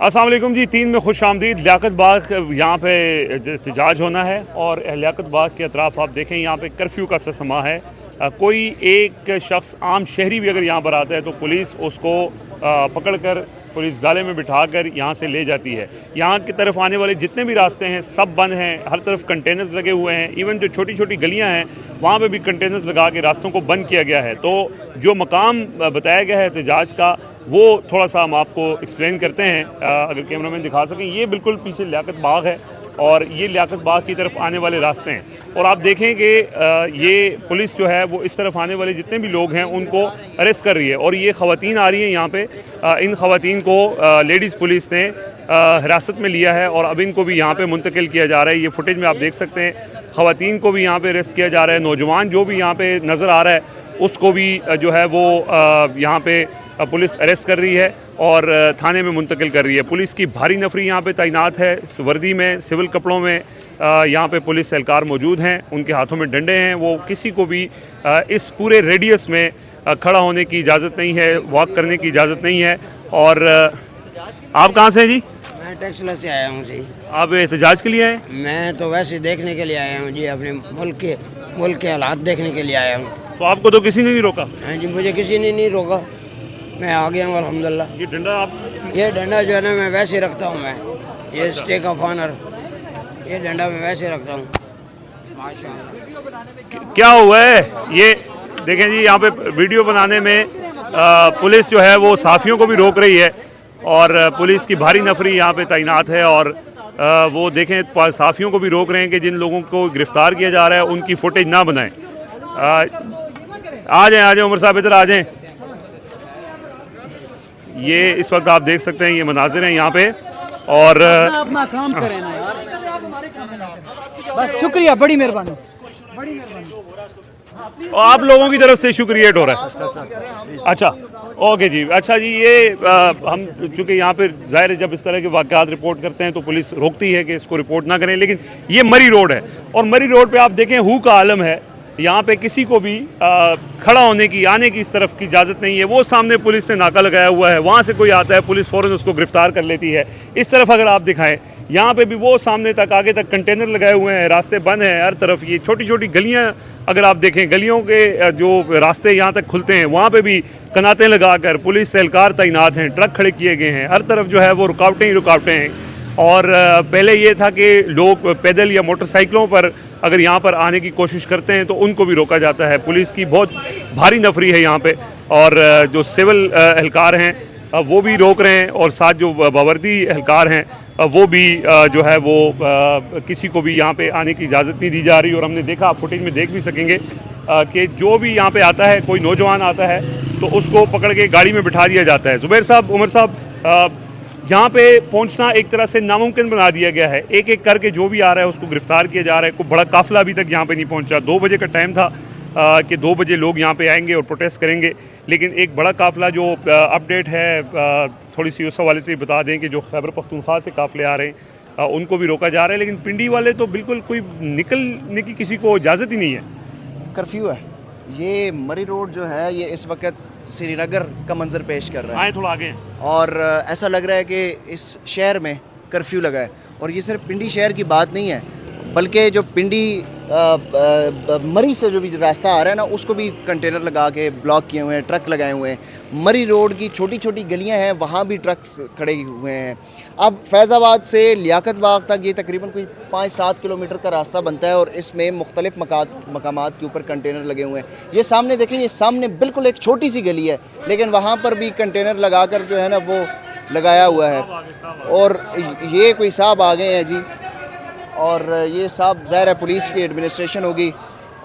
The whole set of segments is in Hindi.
अस्सलाम वालेकुम जी। 3 में खुश आमदीद। लियाकत बाग यहाँ पे एहतजाज होना है और लियाकत बाग के अतराफ़ आप देखें यहाँ पे कर्फ्यू का सा समा है। कोई एक शख्स आम शहरी भी अगर यहाँ पर आता है तो पुलिस उसको पकड़ कर पुलिस डाले में बिठा कर यहाँ से ले जाती है। यहाँ की तरफ आने वाले जितने भी रास्ते हैं सब बंद हैं, हर तरफ कंटेनर्स लगे हुए हैं। इवन जो छोटी छोटी गलियाँ हैं वहाँ पे भी कंटेनर्स लगा के रास्तों को बंद किया गया है। तो जो मकाम बताया गया है एहतजाज का वो थोड़ा सा हम आपको एक्सप्लेन करते हैं, अगर कैमरामैन दिखा सकें। ये बिल्कुल पीछे लियाकत बाग है और ये लियाकत बाग की तरफ आने वाले रास्ते हैं और आप देखें कि ये पुलिस जो है वो इस तरफ आने वाले जितने भी लोग हैं उनको अरेस्ट कर रही है और ये ख़वातीन आ रही हैं यहाँ पे। इन ख़वातीन को लेडीज़ पुलिस ने हिरासत में लिया है और अब इनको भी यहाँ पे मुंतकिल किया जा रहा है। ये फुटेज में आप देख सकते हैं, ख़वातीन को भी यहाँ पे अरेस्ट किया जा रहा है। नौजवान जो भी यहाँ पे नज़र आ रहा है उसको भी जो है वो यहाँ पे पुलिस अरेस्ट कर रही है और थाने में मुंतकिल कर रही है। पुलिस की भारी नफरी यहाँ पे तैनात है, वर्दी में, सिविल कपड़ों में यहाँ पे पुलिस एहलकार मौजूद हैं। उनके हाथों में डंडे हैं। वो किसी को भी इस पूरे रेडियस में खड़ा होने की इजाज़त नहीं है, वॉक करने की इजाज़त नहीं है। और आप कहाँ से हैं जी? मैं टेक्सला से आया हूँ जी। आप एहतजाज के लिए आए? मैं तो वैसे देखने के लिए आया हूँ जी, अपने मुल्क के हालात देखने के लिए आया हूँ। तो आपको तो किसी ने नहीं रोका? हाँ जी, मुझे किसी ने नहीं रोका, मैं आ गया हूँ अल्हम्दुलिल्लाह। ये डंडा ये डंडा जो है ना मैं वैसे रखता हूँ, मैं ये स्टेक ऑफ ऑनर, ये डंडा मैं वैसे रखता हूँ माशाल्लाह। क्या हुआ है ये देखें जी, यहाँ पे वीडियो बनाने में पुलिस जो है वो साफियों को भी रोक रही है और पुलिस की भारी नफरी यहाँ पे तैनात है और वो देखें साफियों को भी रोक रहे हैं कि जिन लोगों को गिरफ्तार किया जा रहा है उनकी फुटेज ना बनाएं। आ जाएं उमर साहब, इधर आ जाएं। ये इस वक्त आप देख सकते हैं ये मनाजिर हैं यहाँ पे और अपना काम करें ना यार, बस शुक्रिया, बड़ी मेहरबानी, बड़ी मेहरबानी। और आप लोगों की तरफ से शुक्रिएट हो रहा है। अच्छा ओके जी, अच्छा जी। ये हम चूँकि यहाँ पे ज़ाहिर है जब इस तरह के वाक़यात रिपोर्ट करते हैं तो पुलिस रोकती है कि इसको रिपोर्ट ना करें, लेकिन ये मरी रोड है और मरी रोड पे आप देखें हू का आलम है। यहाँ पे किसी को भी खड़ा होने की, आने की इस तरफ की इजाज़त नहीं है। वो सामने पुलिस ने नाका लगाया हुआ है, वहाँ से कोई आता है पुलिस फ़ौरन उसको गिरफ़्तार कर लेती है। इस तरफ अगर आप दिखाएं यहाँ पे भी वो सामने तक आगे तक कंटेनर लगाए हुए हैं, रास्ते बंद हैं हर तरफ। ये छोटी छोटी गलियाँ अगर आप देखें, गलियों के जो रास्ते यहाँ तक खुलते हैं वहाँ पे भी कनातें लगाकर पुलिस एहलकार तैनात हैं, ट्रक खड़े किए गए हैं। हर तरफ जो है वो रुकावटें ही रुकावटें हैं। और पहले ये था कि लोग पैदल या मोटरसाइकिलों पर अगर यहाँ पर आने की कोशिश करते हैं तो उनको भी रोका जाता है। पुलिस की बहुत भारी नफरी है यहाँ पे और जो सिविल एहलकार हैं वो भी रोक रहे हैं और साथ जो बावर्दी एहलकार हैं वो भी जो है वो किसी को भी यहाँ पे आने की इजाज़त नहीं दी जा रही। और हमने देखा, आप फुटेज में देख भी सकेंगे कि जो भी यहाँ पे आता है, कोई नौजवान आता है तो उसको पकड़ के गाड़ी में बिठा दिया जाता है। ज़ुबैर साहब, उमर साहब, यहाँ पे पहुँचना एक तरह से नामुमकिन बना दिया गया है। एक एक करके जो भी आ रहा है उसको गिरफ़्तार किया जा रहा है। कोई बड़ा काफ़िला अभी तक यहाँ पे नहीं पहुँचा। 2 बजे का टाइम था कि 2 बजे लोग यहाँ पे आएंगे और प्रोटेस्ट करेंगे, लेकिन एक बड़ा काफ़िला जो अपडेट है थोड़ी सी उस हवाले से बता दें कि जो खैबर पख्तूनख्वा से काफ़िले आ रहे हैं उनको भी रोका जा रहा है, लेकिन पिंडी वाले तो बिल्कुल कोई निकलने की किसी को इजाज़त ही नहीं है। कर्फ्यू है। ये मरी रोड जो है ये इस वक्त श्रीनगर का मंजर पेश कर रहा है। आए थोड़ा आगे। और ऐसा लग रहा है कि इस शहर में कर्फ्यू लगा है और ये सिर्फ पिंडी शहर की बात नहीं है, बल्कि जो पिंडी मरी से जो भी रास्ता आ रहा है ना उसको भी कंटेनर लगा के ब्लॉक किए हुए हैं, ट्रक लगाए हुए हैं। मरी रोड की छोटी छोटी गलियां हैं, वहाँ भी ट्रक्स खड़े हुए हैं। अब फैज़ाबाद से लियाकत बाग तक ये तकरीबन कोई 5-7 किलोमीटर का रास्ता बनता है और इसमें मुख्तलिफ मकामात के ऊपर कंटेनर लगे हुए हैं। ये सामने देखें, ये सामने बिल्कुल एक छोटी सी गली है, लेकिन वहाँ पर भी कंटेनर लगा कर जो है ना वो लगाया हुआ है। और ये कोई साहब आ गए हैं जी, और ये साहब ज़ाहिर है पुलिस की एडमिनिस्ट्रेशन होगी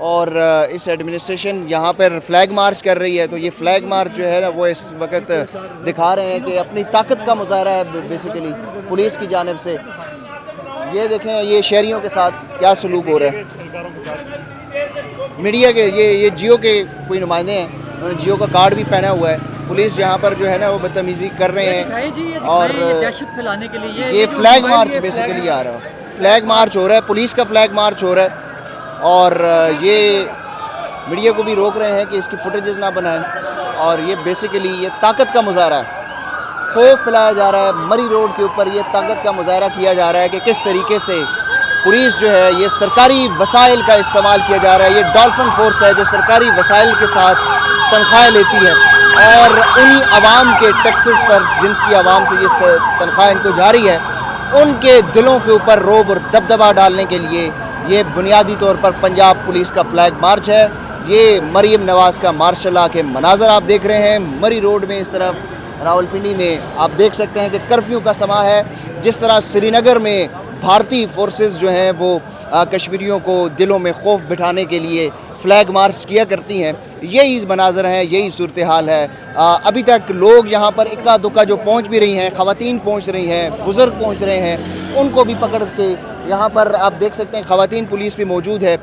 और इस एडमिनिस्ट्रेशन यहाँ पर फ्लैग मार्च कर रही है। तो ये फ्लैग मार्च जो है ना वो इस वक्त दिखा रहे हैं कि अपनी ताकत का मुजाहरा है बेसिकली पुलिस की जानिब से। ये देखें ये शहरियों के साथ क्या सलूक हो रहा है। मीडिया के ये जियो के कोई नुमाइंदे हैं, उन्होंने जियो का कार्ड भी पहना हुआ है। पुलिस यहाँ पर जो है ना वो बदतमीज़ी कर रहे हैं और दहशत फैलाने के लिए ये फ्लैग मार्च बेसिकली आ रहा है, फ्लैग मार्च हो रहा है, पुलिस का फ्लैग मार्च हो रहा है। और ये मीडिया को भी रोक रहे हैं कि इसकी फुटेजेस ना बनाएं और ये बेसिकली ये ताकत का मुजाहरा है। खौफ फैलाया जा रहा है। मरी रोड के ऊपर ये ताकत का मुजाहरा किया जा रहा है कि किस तरीके से पुलिस जो है ये सरकारी वसाइल का इस्तेमाल किया जा रहा है। ये डॉल्फिन फोर्स है जो सरकारी वसाइल के साथ तनख्वाहें लेती है और उन्हीं आवाम के टैक्सेस पर जिनकी आवाम से ये तनख्वाह इनको जारी है, उनके दिलों के ऊपर रोब और दबदबा डालने के लिए ये बुनियादी तौर पर पंजाब पुलिस का फ्लैग मार्च है। ये मरीम नवाज़ का मार्शल लॉ के मनाजर आप देख रहे हैं। मरी रोड में इस तरफ रावलपिंडी में आप देख सकते हैं कि कर्फ्यू का समा है। जिस तरह श्रीनगर में भारतीय फोर्सेस जो हैं वो कश्मीरियों को दिलों में खौफ बिठाने के लिए फ्लैग मार्च किया करती हैं, यही मनाजर हैं, यही सूरत हाल है। अभी तक लोग यहाँ पर इक्का दुक्का जो पहुँच भी रही हैं, ख़वातीन पहुँच रही हैं, बुज़ुर्ग पहुँच रहे हैं, उनको भी पकड़ के यहाँ पर आप देख सकते हैं ख़वातीन पुलिस भी मौजूद है,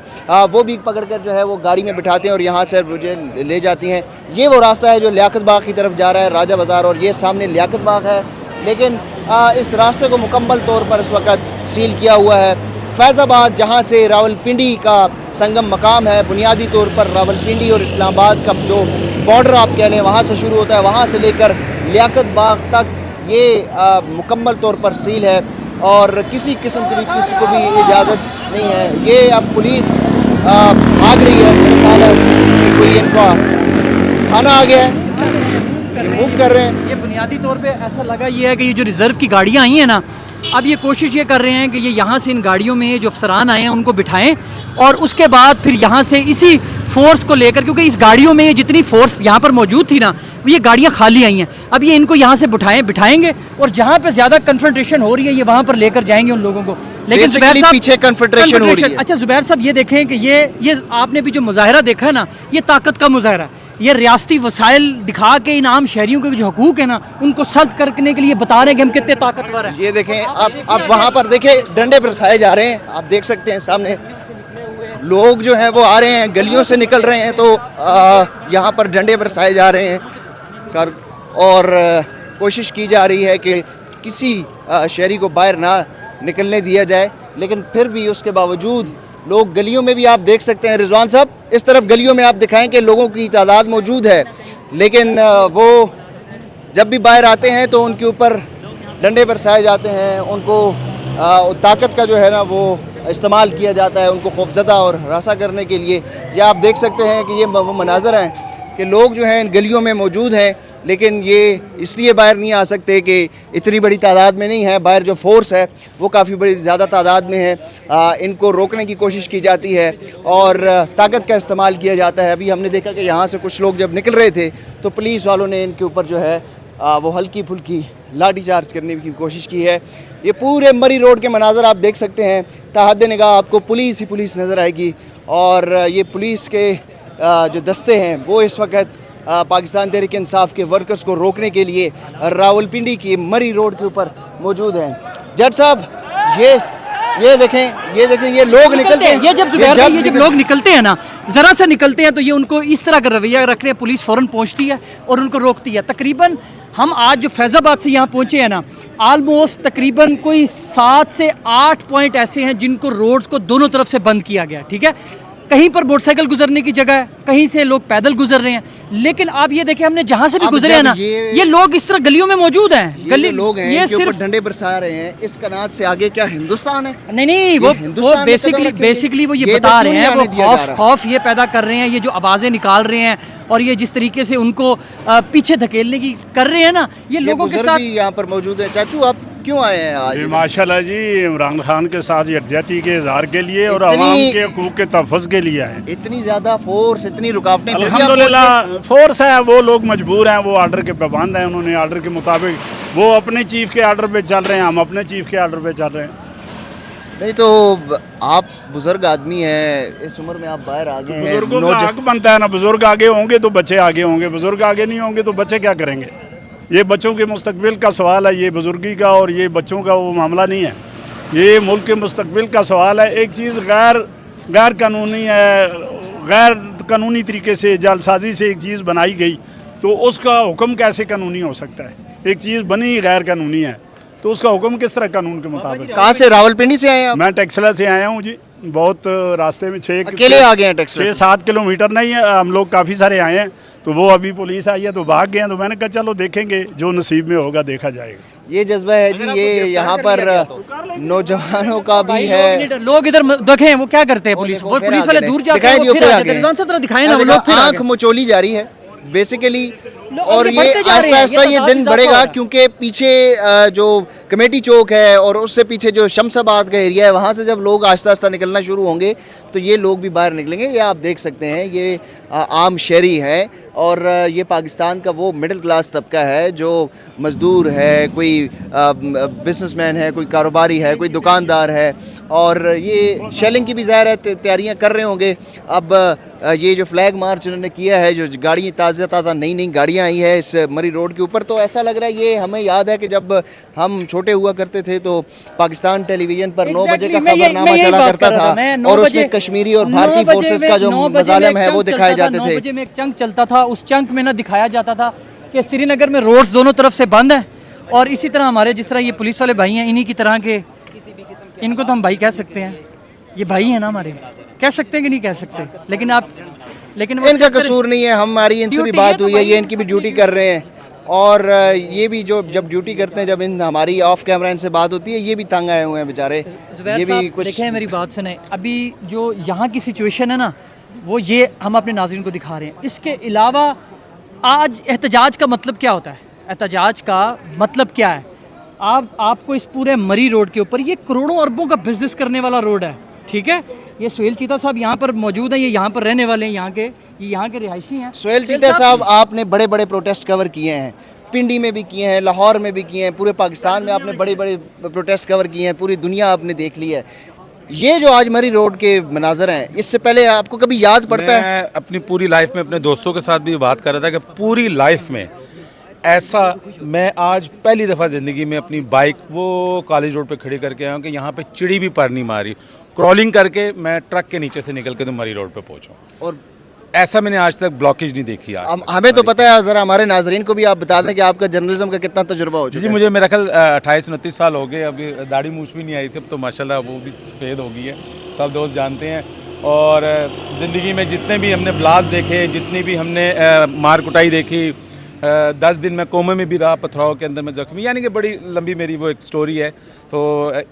वो भी पकड़ कर जो है वो गाड़ी में बिठाते हैं और यहाँ से मुझे ले जाती हैं। ये वो रास्ता है जो लियाकत बाग की तरफ जा रहा है, राजा बाज़ार, और ये सामने लियाकत बाग है। लेकिन इस रास्ते को मुकम्मल तौर पर इस वक्त सील किया हुआ है। फैज़ाबाद जहाँ से रावलपिंडी का संगम मकाम है, बुनियादी तौर पर रावलपिंडी और इस्लामाबाद का जो बॉर्डर आप कह लें वहाँ से शुरू होता है, वहाँ से लेकर लियाकत बाग तक ये मुकम्मल तौर पर सील है और किसी किस्म की किसी को भी इजाज़त नहीं है। ये अब पुलिस भाग रही है, मेरे ख्याल है कोई इनका थाना आ गया है, मूव कर रहे हैं। ये बुनियादी तौर पे ऐसा लगा ये है कि ये जो रिज़र्व की गाड़ियाँ आई हैं ना, अब ये कोशिश ये कर रहे हैं कि ये यहाँ से इन गाड़ियों में जो अफसरान आए हैं उनको बिठाएं और उसके बाद फिर यहाँ से इसी फोर्स को लेकर, क्योंकि इस गाड़ियों में ये जितनी फोर्स यहाँ पर मौजूद थी ना, ये गाड़ियाँ खाली आई हैं, अब ये इनको यहाँ से बिठाएंगे और जहाँ पे ज़्यादा कन्फ्रंटेशन हो रही है ये वहाँ पर लेकर जाएंगे उन लोगों को। लेकिन जुबैर साहब पीछे कन्फ्रंटेशन हो रही है। अच्छा जुबैर साहब ये देखें कि ये आपने भी जो मुजाहरा देखा है ना, ये ताकत का मुजाहरा है। ये रियासती वसाइल दिखा के इन आम शहरियों के जो हकूक़ है ना उनको सल्ब करने के लिए बता रहे हैं कि हम कितने ताकतवर हैं। ये देखें आप वहाँ पर देखें डंडे बरसाए जा रहे हैं, आप देख सकते हैं सामने लोग जो हैं वो आ रहे हैं, गलियों से निकल रहे हैं, तो यहाँ पर डंडे बरसाए जा रहे हैं और कोशिश की जा रही है कि किसी शहरी को बाहर ना निकलने दिया जाए। लेकिन फिर भी उसके बावजूद लोग गलियों में भी आप देख सकते हैं। रिजवान साहब इस तरफ गलियों में आप दिखाएं कि लोगों की तादाद मौजूद है, लेकिन वो जब भी बाहर आते हैं तो उनके ऊपर डंडे बरसाए जाते हैं, उनको ताकत का जो है ना वो इस्तेमाल किया जाता है उनको खौफजदा और हरासा करने के लिए। या आप देख सकते हैं कि ये वो मनाजर हैं कि लोग जो हैं इन गलियों में मौजूद हैं, लेकिन ये इसलिए बाहर नहीं आ सकते कि इतनी बड़ी तादाद में नहीं है, बाहर जो फोर्स है वो काफ़ी बड़ी ज़्यादा तादाद में है। इनको रोकने की कोशिश की जाती है और ताकत का इस्तेमाल किया जाता है। अभी हमने देखा कि यहाँ से कुछ लोग जब निकल रहे थे तो पुलिस वालों ने इनके ऊपर जो है वो हल्की फुल्की लाठी चार्ज करने की कोशिश की है। ये पूरे मरी रोड के मनाजर आप देख सकते हैं, ताहद निगाह आपको पुलिस ही पुलिस नज़र आएगी और ये पुलिस के जो दस्ते हैं वो इस वक्त पाकिस्तान तहरीक इंसाफ के वर्कर्स को रोकने के लिए रावलपिंडी की मरी रोड के ऊपर मौजूद हैं। जज साहब ये देखें ये लोग निकलते हैं, ये जब लोग निकलते हैं ना, ज़रा से निकलते हैं तो ये उनको इस तरह का रवैया रख रहे हैं, पुलिस फ़ौरन पहुंचती है और उनको रोकती है। तकरीबन हम आज जो फैज़ाबाद से यहाँ पहुँचे हैं ना, आलमोस्ट तकरीबन कोई 7 से 8 पॉइंट ऐसे हैं जिनको रोड्स को दोनों तरफ से बंद किया गया, ठीक है। कहीं पर मोटरसाइकिल गुजरने की जगह है, कहीं से लोग पैदल गुजर रहे हैं। लेकिन आप ये देखिए हमने जहाँ से भी गुजरे हैं ना, ये लोग इस तरह गलियों में मौजूद हैं। गली लोग हैं ये सिर्फ डंडे बरसा रहे हैं। इस कनात से आगे क्या हिंदुस्तान है? नहीं, वो बेसिकली वो ये बता रहे हैं, वो खौफ ये पैदा कर रहे हैं, ये जो आवाज़ें निकाल रहे हैं और ये जिस तरीके से उनको पीछे धकेलने की कर रहे हैं ना, ये लोगों के साथ यहाँ पर मौजूद है। चाचू आप क्यों आए हैं आज? माशाल्लाह जी, इमरान खान के साथ यकजहती के इजहार के लिए और आवाम के हकूक़ के तहफ़्फ़ुज़ के लिए आए। इतनी ज़्यादा फोर्स, इतनी रुकावटें, अल्हम्दुलिल्लाह फोर्स है, वो लोग मजबूर हैं, वो आर्डर के पाबंद हैं, उन्होंने आर्डर के मुताबिक वो अपने चीफ के आर्डर पे चल रहे हैं, हम अपने चीफ के आर्डर पे चल रहे हैं। नहीं तो आप बुजुर्ग आदमी हैं, इस उम्र में आप बाहर आ गए हैं, बुजुर्गों का हक बनता है ना, बुजुर्ग आगे होंगे तो बच्चे आगे होंगे, बुजुर्ग आगे नहीं होंगे तो बच्चे क्या करेंगे? ये बच्चों के मुस्तकबिल का सवाल है, ये बुजुर्गी का और ये बच्चों का वो मामला नहीं है, ये मुल्क के मुस्तकबिल का सवाल है। एक चीज़ गैर कानूनी है, गैर कानूनी तरीके से जालसाजी से एक चीज़ बनाई गई तो उसका हुक्म कैसे कानूनी हो सकता है? एक चीज़ बनी गैर कानूनी है तो उसका हुक्म किस तरह कानून के मुताबिक? कहाँ से? रावलपिंडी से आए हैं आप? मैं टेक्सला से आया हूँ जी। बहुत रास्ते में अकेले आ गए हैं टैक्सी? 6-7 किलोमीटर नहीं है, हम लोग काफ़ी सारे आए हैं, तो वो अभी पुलिस आई है तो भाग गए हैं, तो मैंने कहा चलो देखेंगे, जो नसीब में होगा देखा जाएगा। ये जज्बा है जी, ये यहाँ पर नौजवानों का भी है। लोग इधर देखें वो क्या करते हैं, पुलिस वो पुलिस वाले दूर जाते हैं, वो फिर आ जाते हैं। रिजवान साहब जरा दिखाएं ना, वो लोग फिर आ आंख गए। मुचोली जा रही है बेसिकली, और आगे ये बढ़ते जा रहे आहिस्ता हैं, आहिस्ता ये तो दिन इजाफा बढ़ेगा, हो रहा है। क्योंकि पीछे जो कमेटी चौक है और उससे पीछे जो शमशाबाद का एरिया है, वहाँ से जब लोग आहिस्ता आहिस्ता निकलना शुरू होंगे तो ये लोग भी बाहर निकलेंगे। ये आप देख सकते हैं, ये आम शहरी हैं और ये पाकिस्तान का वो मिडिल क्लास तबका है जो मज़दूर है, कोई बिजनेसमैन है, कोई कारोबारी है, कोई दुकानदार है, और ये शेलिंग की भी ज़ाहिर है तैयारियां कर रहे होंगे। अब ये जो फ्लैग मार्च उन्होंने किया है, जो गाड़ी ताज़ा नई नई गाड़ियां आई है इस मरी रोड के ऊपर, तो ऐसा लग रहा है ये हमें याद है कि जब हम छोटे हुआ करते थे तो पाकिस्तान टेलीविज़न पर 9 बजे का खबरनामा चला करता था और उसमें कश्मीरी और भारतीय फोर्सेस का जो मजालिम है वो दिखाए जाते थे। 9 बजे में एक चंक चलता था, उस चंक में ना दिखाया जाता था कि श्रीनगर में रोड्स दोनों तरफ से बंद हैं, और इसी तरह हमारे जिस तरह ये पुलिस वाले भाई हैं, इन्हीं की तरह के, इनको तो हम भाई कह सकते हैं, ये भाई हैं ना हमारे, कह सकते हैं कि नहीं कह सकते, लेकिन वो इनका कसूर नहीं है, हमारी इनसे भी बात हुई है, ये इनकी भी ड्यूटी कर रहे हैं, और ये भी जो जब ड्यूटी करते हैं, जब इन हमारी ऑफ कैमरा इनसे बात होती है, ये भी तंग आए हुए हैं बेचारे। ये भी कुछ देखें, मेरी बात सुने, अभी जो यहाँ की सिचुएशन है ना, वो ये हम अपने नाज़रीन को दिखा रहे हैं। इसके अलावा आज एहतजाज का मतलब क्या होता है, एहतजाज का मतलब क्या है? आपको इस पूरे मरी रोड के ऊपर, ये करोड़ों अरबों का बिजनेस करने वाला रोड है, ठीक है। ये सुहेल चीता साहब यहाँ पर मौजूद हैं, ये यहाँ पर रहने वाले हैं, यहाँ के रिहायशी हैं। सुहेल चीता साहब, आपने बड़े बड़े प्रोटेस्ट कवर किए हैं, पिंडी में भी किए हैं, लाहौर में भी किए हैं, पूरे पाकिस्तान में आपने बड़े बड़े प्रोटेस्ट कवर किए हैं, पूरी दुनिया आपने देख ली है। ये जो आज मरी रोड के मनाजर हैं, इससे पहले आपको कभी याद पड़ता है? मैं अपनी पूरी लाइफ में अपने दोस्तों के साथ भी बात कर रहा था कि पूरी लाइफ में ऐसा मैं आज पहली दफ़ा ज़िंदगी में अपनी बाइक वो कॉलेज रोड पे खड़ी करके आया हूँ कि यहाँ पे चिड़ी भी पर नहीं मारी, क्रॉलिंग करके मैं ट्रक के नीचे से निकल के तो मरी रोड पे पहुँचा, और ऐसा मैंने आज तक ब्लॉकेज नहीं देखी। आज हमें तो पता है, ज़रा हमारे नाजरीन को भी आप बता दें कि आपका जर्नलिज्म का कितना तजुर्बा हो चुका है। जी, मुझे मेरा ख्याल 28-29 साल हो गए, अभी दाढ़ी मूछ भी नहीं आई थी, अब तो माशाल्लाह वो भी सफ़ेद हो गई है, सब दोस्त जानते हैं। और ज़िंदगी में जितने भी हमने ब्लास्ट देखे, जितनी भी हमने मार कुटाई देखी, 10 दिन में कोमे में भी रहा, पथराव के अंदर में ज़ख्मी, यानी कि बड़ी लंबी मेरी वो एक स्टोरी है। तो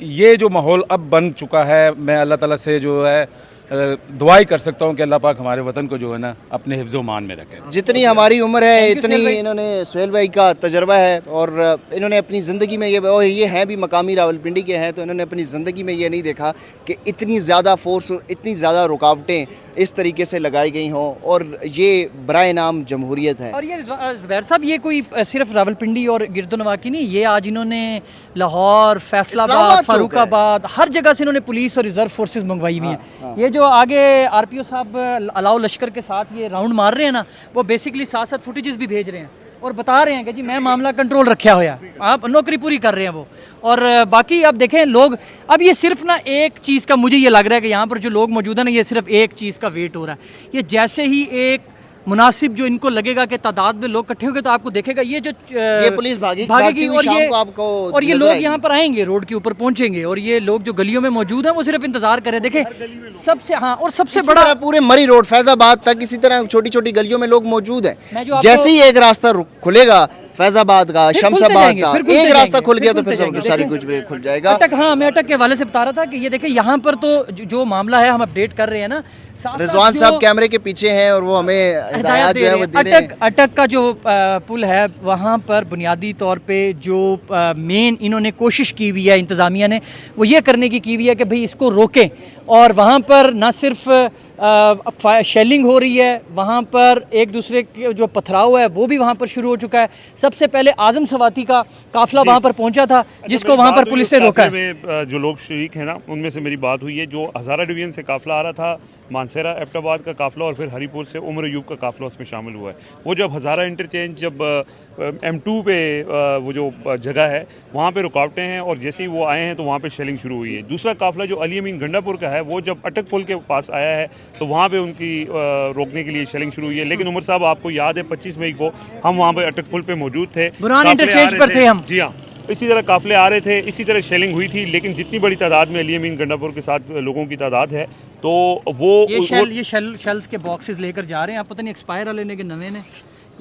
ये जो माहौल अब बन चुका है, मैं अल्लाह ताला से जो है दुआई कर सकता हूँ कि अल्लाह पाक हमारे वतन को जो है ना अपने हिफ्ज़ व मान में रखे। जितनी हमारी उम्र है इतनी इन्होंने सुहेल भाई का तजर्बा है, और इन्होंने अपनी ज़िंदगी में ये हैं भी मकामी रावलपिंडी के हैं, तो इन्होंने अपनी ज़िंदगी में ये नहीं देखा कि इतनी ज़्यादा फोर्स और इतनी ज़्यादा रुकावटें इस तरीके से लगाई गई हों, और ये बराए नाम जमहूरियत है। और ये ज़ुबैर साहब, ये कोई सिर्फ रावलपिंडी और गिरदनवा की नहीं, ये आज इन्होंने लाहौर, फैसलाबाद, फारूकाबाद, हर जगह से इन्होंने पुलिस और रिजर्व फोर्सेस मंगवाई हुई हैं। ये जो आगे आरपीओ साहब अलाउ लश्कर के साथ ये राउंड मार रहे हैं ना, वो बेसिकली साथ फुटेजेस भी भेज रहे हैं और बता रहे हैं कि जी मैं मामला कंट्रोल रखा होया, आप नौकरी पूरी कर रहे हैं वो। और बाकी अब देखें लोग, अब ये सिर्फ ना एक चीज़ का मुझे ये लग रहा है कि यहाँ पर जो लोग मौजूद हैं ना, ये सिर्फ एक चीज़ का वेट हो रहा है। ये जैसे ही एक मुनासिब जो इनको लगेगा कि तादाद में लोग इकट्ठे होंगे, तो आपको देखेगा ये जो ये पुलिस भागेगी और ये लोग यहाँ पर आएंगे, रोड के ऊपर पहुंचेंगे, और ये लोग जो गलियों में मौजूद हैं वो सिर्फ इंतजार करें। देखें सबसे, हाँ, और सबसे बड़ा पूरे मरी रोड फैजाबाद तक इसी तरह छोटी छोटी गलियों में लोग मौजूद हैं। जैसे ही एक रास्ता खुलेगा फैजाबाद का, शमशाबाद का, एक रास्ता खुल गया तो फिर सब सारी कुछ भी खुल जाएगा। अटक, हाँ, मैं अटक के हवाले से बता रहा था कि ये देखिए यहाँ पर तो जो मामला है हम अपडेट कर रहे हैं ना, रिजवान साहब कैमरे के पीछे हैं और वो हमें हिदायत जो है वो दे रहे हैं। अटक का जो पुल है, वहाँ पर बुनियादी तौर पे जो मेन इन्होंने कोशिश की हुई है इंतज़ामिया ने, वो ये करने की हुई है कि भाई इसको रोकें, और वहाँ पर ना सिर्फ शेलिंग हो रही है, वहाँ पर एक दूसरे के जो पथराव है वो भी वहाँ पर शुरू हो चुका है। सबसे पहले आजम सवाती का काफिला वहाँ पर पहुँचा था, जिसको वहाँ पर पुलिस ने रोका है। जो लोग शरीक हैं ना, उनमें से मेरी बात हुई है, जो हज़ारा डिवीज़न से काफिला आ रहा था, मानसेरा एबटाबाद का काफिला और फिर हरीपुर से उमर अयूब का काफिला उसमें शामिल हुआ है। वो जब हज़ारा इंटरचेंज, जब M2 पे वो जो जगह है वहाँ पे रुकावटें हैं, और जैसे ही वो आए हैं तो वहाँ पे शेलिंग शुरू हुई है। दूसरा काफिला जो अली अमीन गंडापुर का है, वो जब अटक पुल के पास आया है तो वहाँ पे उनकी रोकने के लिए शेलिंग शुरू हुई है। लेकिन उमर साहब, आपको याद है 25 मई को हम वहाँ पे अटक पुल पे मौजूद थे, बुरहान इंटरचेंज पर थे हम। जी हाँ, इसी तरह काफ़िले आ रहे थे, इसी तरह शेलिंग हुई थी, लेकिन जितनी बड़ी तादाद में अली अमीन गंडापुर के साथ लोगों की तादाद है तो ये शेल्स के बॉक्सेस लेकर जा रहे हैं। आप पता नहीं एक्सपायर वाले ने कि नवे ने,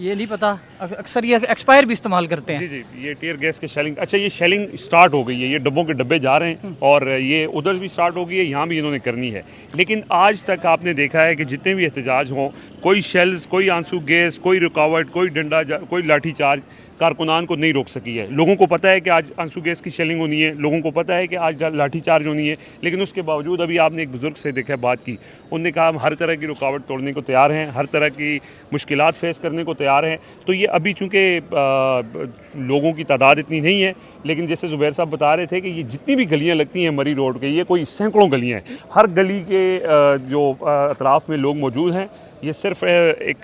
ये नहीं पता। अक्सर ये एक्सपायर भी इस्तेमाल करते हैं। जी जी, ये टीयर गैस के शेलिंग, अच्छा ये शेलिंग स्टार्ट हो गई है, ये डब्बों के डब्बे जा रहे हैं और ये उधर भी स्टार्ट हो गई है, यहाँ भी इन्होंने करनी है। लेकिन आज तक आपने देखा है कि जितने भी एहतजाज हों, कोई शेल्स, कोई आंसू गैस, कोई रुकावट, कोई डंडा, कोई लाठी चार्ज कारकुनान को नहीं रोक सकी है। लोगों को पता है कि आज आंसू गैस की शेलिंग होनी है, लोगों को पता है कि आज लाठी चार्ज होनी है, लेकिन उसके बावजूद अभी आपने एक बुज़ुर्ग से देखा बात की, उनने कहा हम हर तरह की रुकावट तोड़ने को तैयार हैं, हर तरह की मुश्किलात फेस करने को तैयार हैं। तो ये अभी चूँकि लोगों की तादाद इतनी नहीं है, लेकिन जैसे ज़ुबैर साहब बता रहे थे कि ये जितनी भी गलियाँ लगती हैं मरी रोड के, ये कोई सैकड़ों गलियाँ हैं, हर गली के जो अतराफ़ में लोग मौजूद हैं। ये सिर्फ एक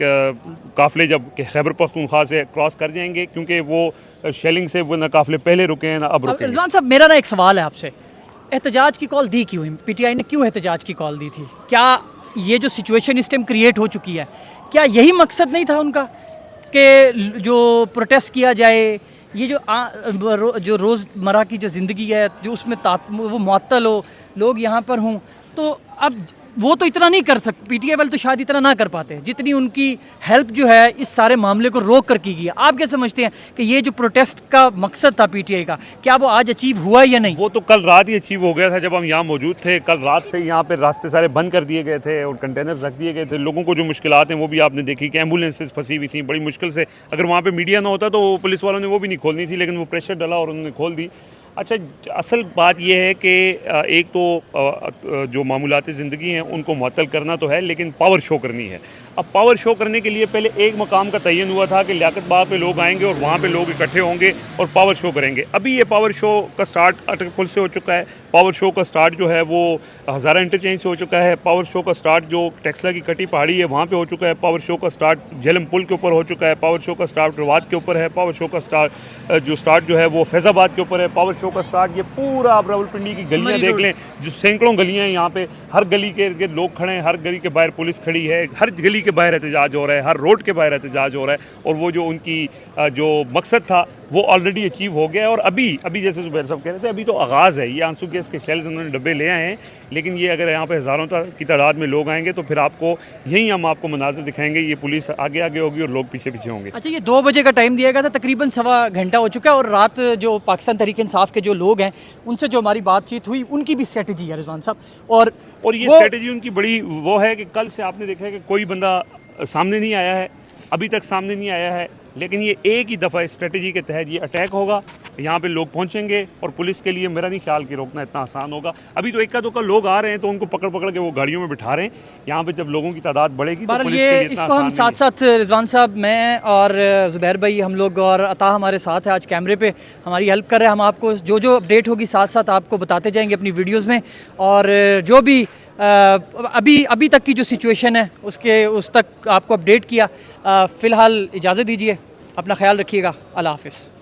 काफ़िले जब खैबर पख्तूनख्वा से क्रॉस कर जाएंगे, क्योंकि वो शेलिंग से वो ना काफ़िले पहले रुके हैं ना अब रुके हैं। रिजवान साहब, मेरा ना एक सवाल है आपसे, एहतजाज की कॉल दी क्यों है? पीटीआई ने क्यों एहतजाज की कॉल दी थी? क्या ये जो सिचुएशन इस टाइम क्रिएट हो चुकी है, क्या यही मकसद नहीं था उनका कि जो प्रोटेस्ट किया जाए, ये जो रोज़मर्रा की जो ज़िंदगी है जो उसमें वो मुअत्तल हो, लोग यहाँ पर हों, तो अब वो तो इतना नहीं कर सकते, पीटीआई वाले तो शायद इतना ना कर पाते जितनी उनकी हेल्प जो है इस सारे मामले को रोक कर की गई है। आप क्या समझते हैं कि ये जो प्रोटेस्ट का मकसद था पीटीआई का, क्या वो आज अचीव हुआ या नहीं? वो तो कल रात ही अचीव हो गया था जब हम यहाँ मौजूद थे। कल रात से यहाँ पे रास्ते सारे बंद कर दिए गए थे और कंटेनर्स रख दिए गए थे। लोगों को जो मुश्किलात हैं वो भी आपने देखी कि एम्बुलेंसेस फंसी हुई थी बड़ी मुश्किल से। अगर वहाँ पर मीडिया ना होता तो पुलिस वालों ने वो भी नहीं खोलनी थी, लेकिन वो प्रेशर डाला और उन्होंने खोल दी। अच्छा, असल बात यह है कि एक तो जो मामूलाती ज़िंदगी हैं उनको मुअत्तल करना तो है, लेकिन पावर शो करनी है। अब पावर शो करने के लिए पहले एक मकाम का तयन हुआ था कि लियाकत बाग पे लोग आएंगे और वहाँ पे लोग इकट्ठे होंगे और पावर शो करेंगे। अभी ये पावर शो का स्टार्ट अटक पुल से हो चुका है, पावर शो का स्टार्ट जो है वो हज़ारा इंटरचेंज से हो चुका है, पावर शो का स्टार्ट जो टेक्सला की कटी पहाड़ी है वहाँ पे हो चुका है, पावर शो का स्टार्ट झेलम पुल के ऊपर हो चुका है, पावर शो का स्टार्ट रवात के ऊपर है, पावर शो का स्टार्ट जो है वो फैज़ाबाद के ऊपर है, पावर शो का स्टार्ट ये पूरा आप रावलपिंडी की गलियाँ देख लें, जो सैकड़ों गलियाँ हैं यहाँ पे, हर गली के इर्द गिर्द लोग खड़े हैं, हर गली के बाहर पुलिस खड़ी है, हर गली के बाहर एहतजाज हो रहा है, हर रोड के बाहर एहतजाज हो रहा है। और वो जो उनकी जो मकसद था वो ऑलरेडी अचीव हो गया है। और अभी जैसे ज़ुबैर साहब कह रहे थे, अभी तो आगाज़ है। ये आंसू गैस के शेल्स उन्होंने डब्बे ले आए हैं, लेकिन ये अगर यहाँ पे हज़ारों की तादाद में लोग आएंगे तो फिर आपको यहीं हम आपको मनाज़र दिखाएंगे। ये पुलिस आगे आगे होगी और लोग पीछे पीछे होंगे। अच्छा, ये 2 बजे का टाइम दिया गया था, तकरीबन 1.25 घंटा हो चुका है और रात जो पाकिस्तान तहरीक इंसाफ के जो लोग हैं उनसे जो हमारी बातचीत हुई, उनकी भी स्ट्रेटजी है रिजवान साहब, और ये स्ट्रेटजी उनकी बड़ी वो है कि कल से आपने देखा है कि कोई बंदा सामने नहीं आया है, अभी तक सामने नहीं आया है, लेकिन ये एक ही दफ़ा स्ट्रेटजी के तहत ये अटैक होगा, यहाँ पे लोग पहुँचेंगे और पुलिस के लिए मेरा नहीं ख्याल कि रोकना इतना आसान होगा। अभी तो इक्का दुक्का लोग आ रहे हैं तो उनको पकड़ पकड़ के वो गाड़ियों में बिठा रहे हैं। यहाँ पे जब लोगों की तादाद बढ़ेगी तो पुलिस के लिए इतना इसको हम साथ साथ रिजवान साहब, मैं और ज़ुबैर भाई, हम लोग और अता हमारे साथ है आज कैमरे पे हमारी हेल्प कर रहे हैं। हम आपको जो अपडेट होगी साथ साथ आपको बताते जाएंगे अपनी वीडियोज़ में, और जो भी अभी तक की जो सिचुएशन है उस तक आपको अपडेट किया। फ़िलहाल इजाज़त दीजिए, अपना ख्याल रखिएगा, अल्लाह हाफ़िज़।